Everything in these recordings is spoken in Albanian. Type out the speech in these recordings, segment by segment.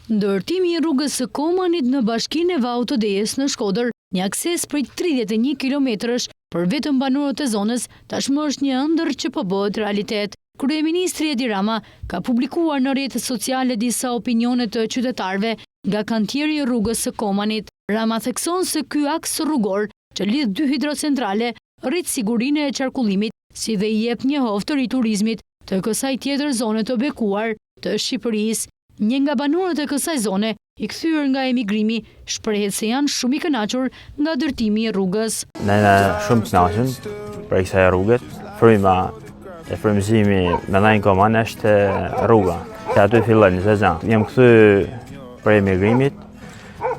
Ndërtimi i rrugës së Komanit në bashkinë e Vautë-Dejes në Shkodër, një akses prej 31 kilometrash për vetëm banorët e zonës, tashmë është një ëndër që po bëhet realitet. Kryeministri Edi Rama ka publikuar në rrjetet sociale disa opinione të qytetarëve nga kantieri i rrugës së Komanit. Rama thekson se ky aks rrugor që lidh dy hidrocentrale rrit sigurinë e qarkullimit, si dhe i jep një hovë të riturizmit të kësaj tjetër zone të bekuar të Shqipërisë. Një nga banorët e kësaj zone, i kthyer nga emigrimi, shprehet se janë shumë i kënaqur nga ndërtimi i rrugës. Ne shumë të kënaqur për kësaj rrugës. Fryma e frymëzimi me ndaj Koman është rruga, që aty fillon sezon. Jam kthyer për emigrimit,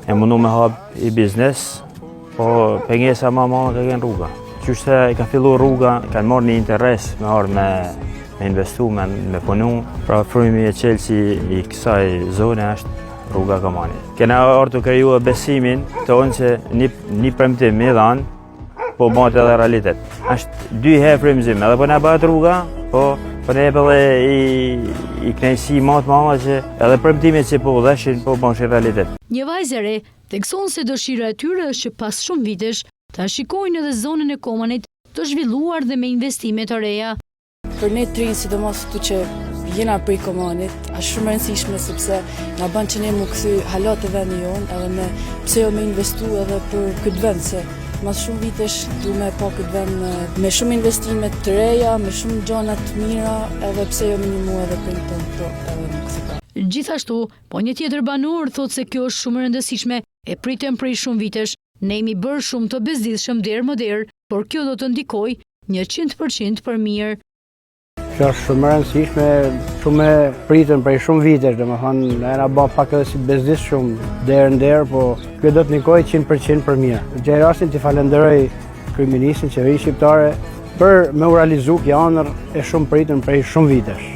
e mundu me hap i biznes, po pengesa më e madhe ka qenë rruga. Qyshte ka fillu rruga, kanë marrë një interes me ardhë me investu, me punu. Pra frymi e qelsi i kësaj zone është rruga Komanit. Kena ardhur të kriju besimin tonë që një premtim me dhanë, po bëhet edhe realitet. Është dy herë frymëzim, edhe po na bëhet rruga, po ne edhe i kënaqësi më të madhe që edhe premtimet që po dheshin po bëhen realitet. Një vajzë e re thekson se dëshira e tyre është që pas shumë vitesh ta shikojnë edhe zonën e Komanit të zhvilluar dhe me investime të reja. Për ne të rinë, sidomos këtu që jena prej Komanit, është shumë e rëndësishme sepse na bën që ne mu kthy hala të vendit jonë, edhe me pse jo me investu edhe për këtë vend, se mas shumë vitesh du me pa këtë vend me shumë investime të reja, me shumë gjëra të mira, edhe pse jo minimu edhe për këto edhe më kthy. Gjithashtu, po një tjetër banor thotë se kjo është shumë e rëndësishme, e pritem prej shumë vitesh. Ne jemi bërë shumë të bezdisshëm derë më derë, por kjo do të ndikojë 100% për mirë. Kjo është shumë e rëndësishme, shumë e pritën prej shumë vitesh, domethënë ne na bë pak edhe si bezdisë shumë derë në derë, po kjo do të ndikojë 100% për mirë. Gjej rastin të falenderoj kryeministin, qeverinë shqiptare për me u realizu kjo ëndër e shumë pritën prej shumë vitesh.